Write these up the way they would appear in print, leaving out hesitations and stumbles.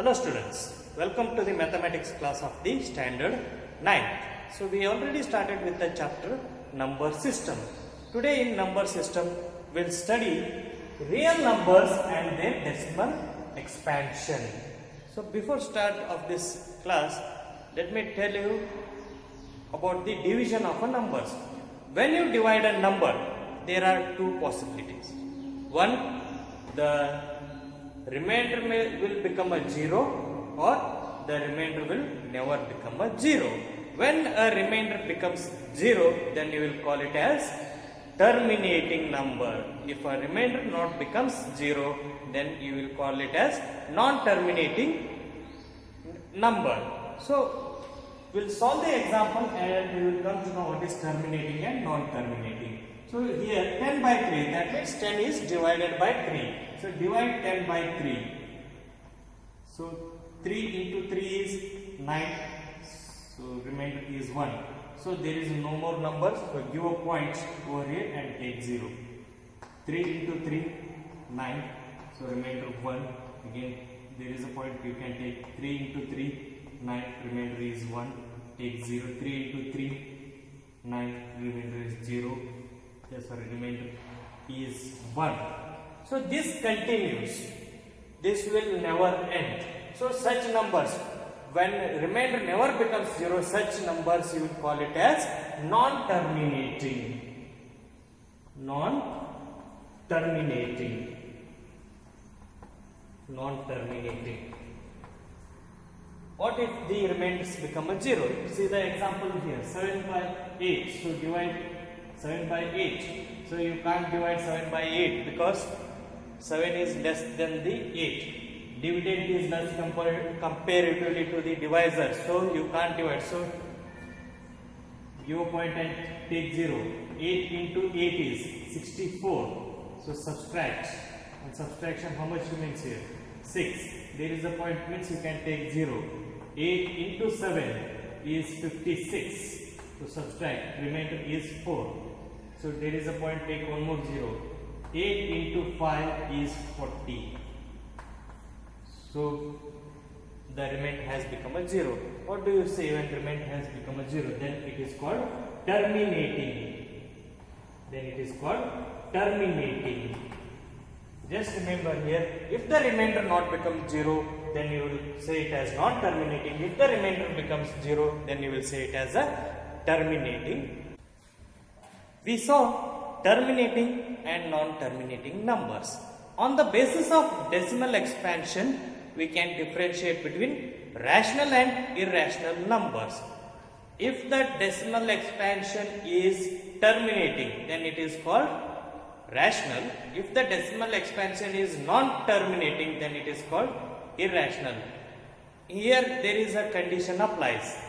Hello students, welcome to the mathematics class of the standard 9th. So we already started with the chapter number system. Today in number system we'll study real numbers and their decimal expansion. So before start of this class, let me tell you about the division of a numbers. When you divide a number, there are two possibilities. One, the remainder will become a 0 or the remainder will never become a 0. When a remainder becomes 0, then you will call it as terminating number. If a remainder not becomes 0, then you will call it as non-terminating number. So we'll solve the example and we will come to know what is terminating and non-terminating. So here 10 by 3, that means 10 is divided by 3. So divide 10 by 3. So 3 into 3 is 9. So remainder is 1. So there is no more numbers. So give a point over here and take 0. 3 into 3, 9. So remainder 1. Again there is a point you can take 3 into 3, 9. Remainder is 1. Take 0. 3 into 3, 9. Remainder is 0. Remainder is 1. So this continues. This will never end. So such numbers, when remainder never becomes 0, such numbers you will call it as non-terminating. Non-terminating. Non-terminating. What if the remainders become a 0? See the example here, 7 by 8. So divide 7 by 8. So you can't divide 7 by 8 because 7 is less than the 8. Dividend is less comparatively to the divisor. So you can't divide. So give a point and take 0. 8 into 8 is 64. So subtract. And subtraction how much remains here? 6. There is a point means you can take 0. 8 into 7 is 56. So subtract. Remainder is 4. So there is a point, take one more 0. 8 into 5 is 40. So the remainder has become a 0. What do you say when remainder has become a 0? Then it is called terminating. Then it is called terminating. Just remember here, if the remainder not becomes 0, then you will say it as non-terminating. If the remainder becomes 0, then you will say it as a terminating. We saw terminating and non-terminating numbers. On the basis of decimal expansion, we can differentiate between rational and irrational numbers. If the decimal expansion is terminating, then it is called rational. If the decimal expansion is non-terminating, then it is called irrational. Here there is a condition applies.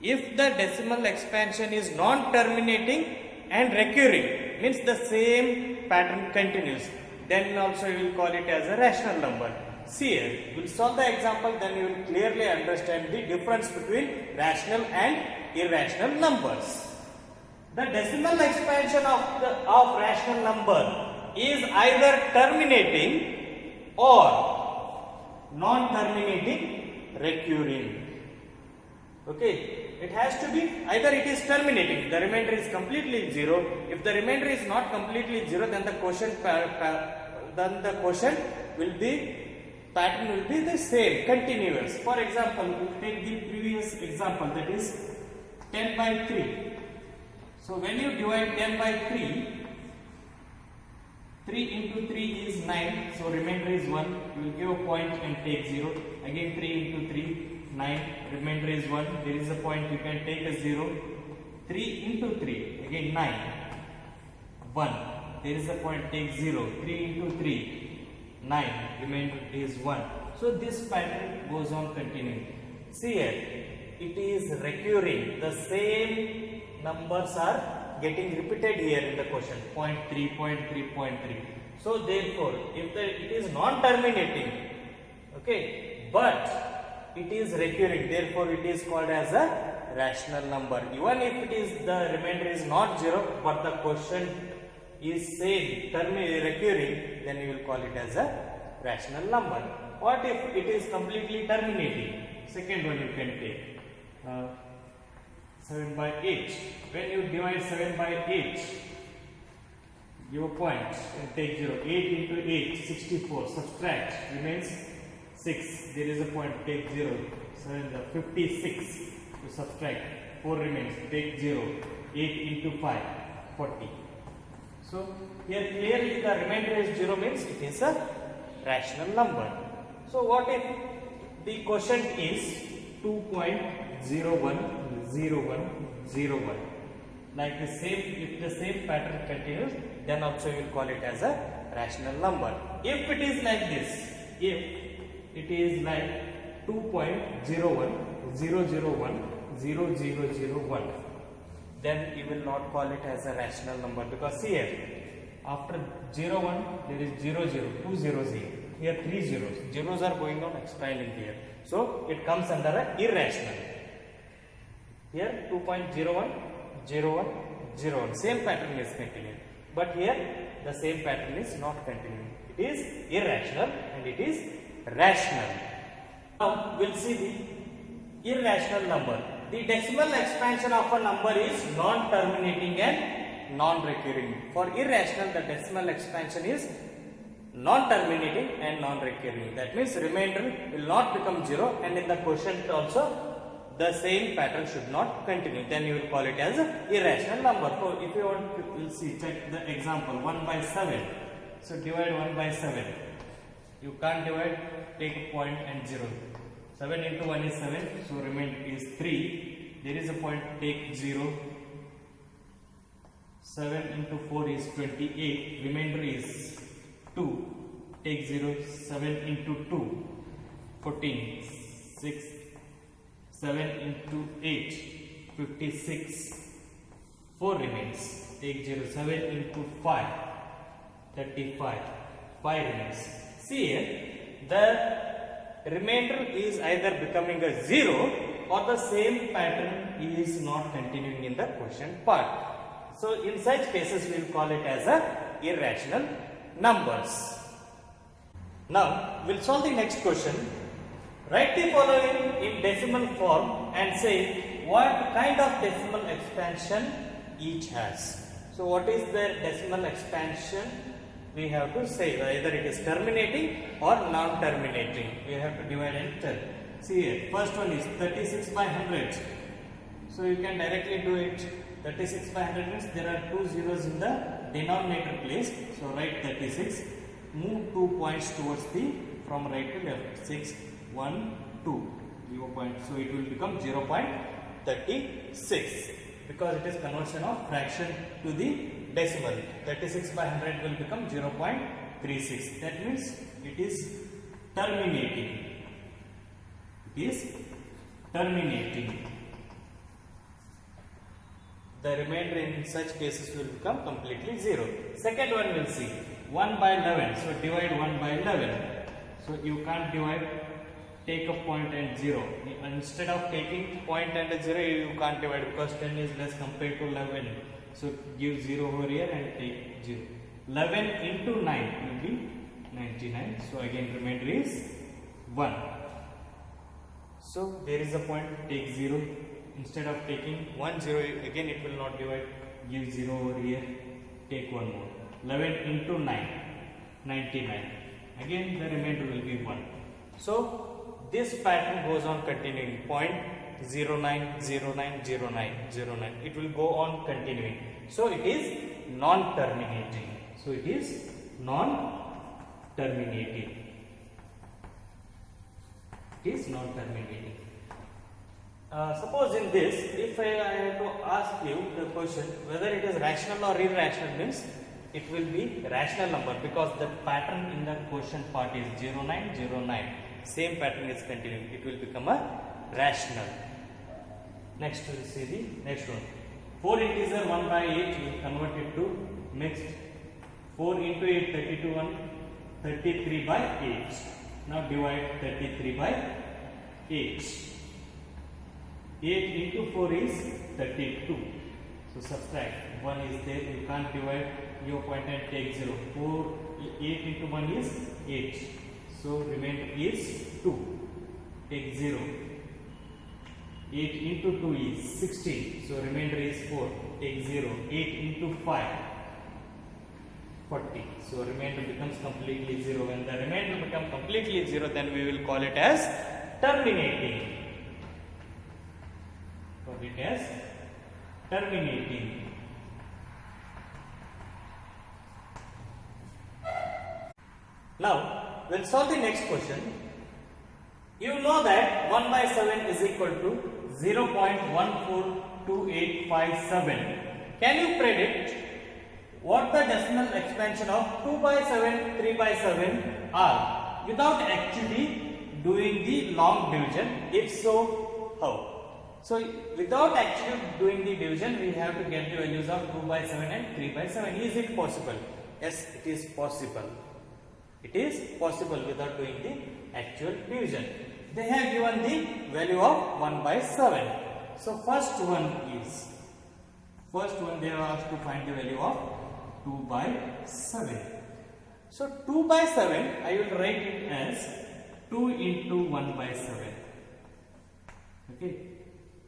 If the decimal expansion is non-terminating and recurring, means the same pattern continues, then also you will call it as a rational number. See here, we will solve the example, then you will clearly understand the difference between rational and irrational numbers. The decimal expansion of rational number is either terminating or non-terminating recurring. Okay. It has to be either it is terminating, the remainder is completely 0. If the remainder is not completely 0, then the quotient will be, pattern will be the same, continuous. For example, we take the previous example, that is 10 by 3. So when you divide 10 by 3, 3 into 3 is 9, so remainder is 1. You will give a point and take 0. Again 3 into 3. 9, remainder is 1, there is a point you can take a 0, 3 into 3, again 9, 1, there is a point, take 0, 3 into 3, 9, remainder is 1. So this pattern goes on continuing. See here, it is recurring, the same numbers are getting repeated here in the question, 0.3, 0.3, 0.3. So therefore, if it is non-terminating, okay, but it is recurring, therefore it is called as a rational number. Even if it is the remainder is not 0, but the quotient is same, recurring, then you will call it as a rational number. what if it is completely terminating? Second one you can take 7 by 8. When you divide 7 by 8, give a point and take 0. 8 into 8, 64. Subtract, remains 6. There is a point, take 0. 7, 56. To subtract, 4 remains, take 0. 8 into 5, 40. So here clearly the remainder is 0 means it is a rational number. So what if the quotient is 2.010101? Like the same, if the same pattern continues, then also you will call it as a rational number. If it is like this, if it is like 2.0100100001, then you will not call it as a rational number, because here after 01 there is 00, 200, here 3 zeros, zeros are going on expanding here, so it comes under a irrational. Here 2.010101, same pattern is continuing, but here the same pattern is not continuing. It is irrational and it is rational. Now we'll see the irrational number. The decimal expansion of a number is non-terminating and non-recurring. For irrational, the decimal expansion is non-terminating and non-recurring. That means remainder will not become 0, and in the quotient also the same pattern should not continue. Then you will call it as an irrational number. So if you want to, we'll see, check the example, 1 by 7. So divide 1 by 7. You can't divide, take a point and 0. 7 into 1 is 7, so remainder is 3. There is a point, take 0. 7 into 4 is 28. Remainder is 2. Take 0. 7 into 2, 14. 6. 7 into 8, 56. 4 remains. Take 0. 7 into 5, 35. 5 remains. See here, the remainder is either becoming a 0 or the same pattern is not continuing in the quotient part. So in such cases we will call it as a irrational numbers. Now we will solve the next question. Write the following in decimal form and say what kind of decimal expansion each has. So what is the decimal expansion? We have to say either it is terminating or non-terminating. We have to divide and tell. See here, first one is 36 by 100. So you can directly do it. 36 by 100 means there are 2 zeros in the denominator place. So write 36. Move 2 points towards the from right to left. 6, 1, 2. 0 point. So it will become 0.36 because it is conversion of fraction to the decimal. 36 by 100 will become 0.36. That means it is terminating. It is terminating. The remainder in such cases will become completely 0. Second one will see 1 by 11. So divide 1 by 11. So you can't divide, take a point and 0. Instead of taking point and a 0, you can't divide because 10 is less compared to 11. So give 0 over here and take 0. 11 into 9 will be 99. So again remainder is 1. So there is a point, take 0. Instead of taking 1 0, again it will not divide. Give 0 over here, take 1 more. 11 into 9, 99. Again the remainder will be 1. So this pattern goes on continuing. Point 09, 09, 09, 09. It will go on continuing. So it is non-terminating. So it is non-terminating. It is non-terminating. Suppose in this, if I have to ask you the question whether it is rational or irrational, means it will be rational number because the pattern in the quotient part is 0909. Same pattern is continuing. It will become a rational. Next we will see the next one. 4 integer 1 by 8 we will convert it to mixed. 4 into 8, 32 1, 33 by 8. Now divide 33 by 8. 8 into 4 is 32. So subtract. 1 is there. You can't divide your point and take 0. 8 into 1 is 8. So remainder is 2. Take 0. 8 into 2 is 16. So remainder is 4. Take 0. 8 into 5. 40. So remainder becomes completely 0. When the remainder becomes completely 0, then we will call it as terminating. Call it as terminating. Now, we'll solve the next question. You know that 1 by 7 is equal to 0.142857. Can you predict what the decimal expansion of 2 by 7, 3 by 7 are without actually doing the long division? If so, how? So, without actually doing the division, we have to get the values of 2 by 7 and 3 by 7. Is it possible? Yes, it is possible. It is possible without doing the actual division. They have given the value of 1 by 7. So, first one they have asked to find the value of 2 by 7. So, 2 by 7, I will write it as 2 into 1 by 7. Okay.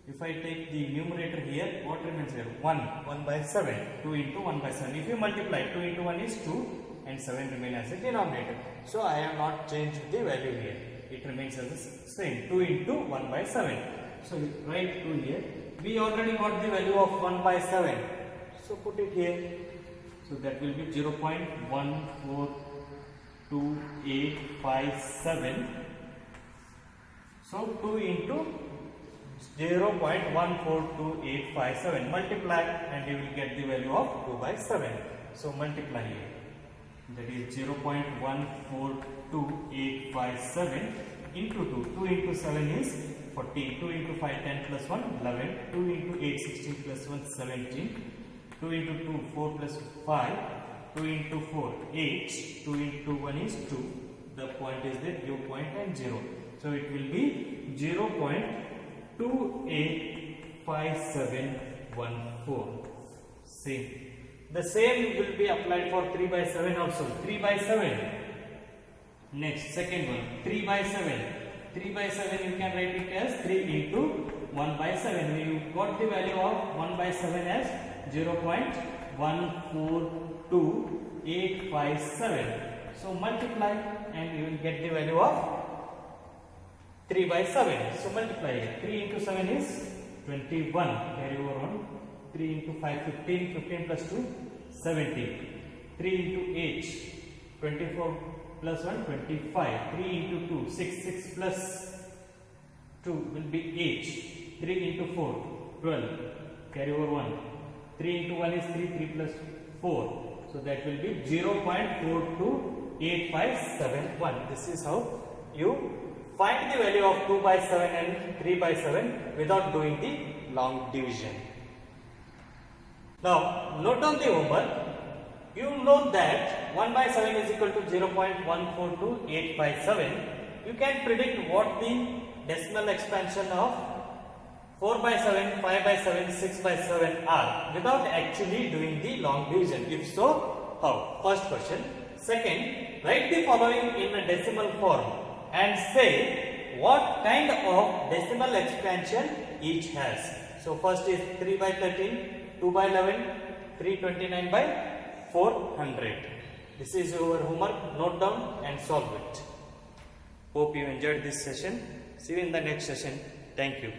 If I take the numerator here, what remains here? 1 by 7. 2 into 1 by 7. If you multiply, 2 into 1 is 2 and 7 remain as a denominator. So, I have not changed the value here. It remains as the same. 2 into 1 by 7. So, write 2 here. We already got the value of 1 by 7. So, put it here. So, that will be 0.142857. So, 2 into 0.142857. Multiply and you will get the value of 2 by 7. So, multiply here. That is 0.142857 into 2. 2 into 7 is 14. 2 into 5, 10 plus 1, 11. 2 into 8, 16 plus 1, 17. 2 into 2, 4 plus 5. 2 into 4, 8. 2 into 1 is 2. The point is the dew point and 0. So, it will be 0.285714. Same. The same will be applied for 3 by 7 also. 3 by 7. Next, second one. 3 by 7. 3 by 7 you can write it as 3 into 1 by 7. We got the value of 1 by 7 as 0.142857. So, multiply and you will get the value of 3 by 7. So, multiply it. 3 into 7 is 21. Carry over 1. 3 into 5, 15. 15 plus 2, 17. 3 into 8, 24 plus 1, 25. 3 into 2, 6. 6 plus 2 will be 8. 3 into 4, 12. Carry over 1. 3 into 1 is 3. 3 plus 4. So, that will be 0.428571. This is how you find the value of 2 by 7 and 3 by 7 without doing the long division. Now, note on the homework, you know that 1 by 7 is equal to 0.142857. You can predict what the decimal expansion of 4 by 7, 5 by 7, 6 by 7 are without actually doing the long division. If so, how? First question. Second, write the following in a decimal form and say what kind of decimal expansion each has. So, first is 3 by 13. 2 by 11, 329 by 400. This is your homework. Note down and solve it. Hope you enjoyed this session. See you in the next session. Thank you.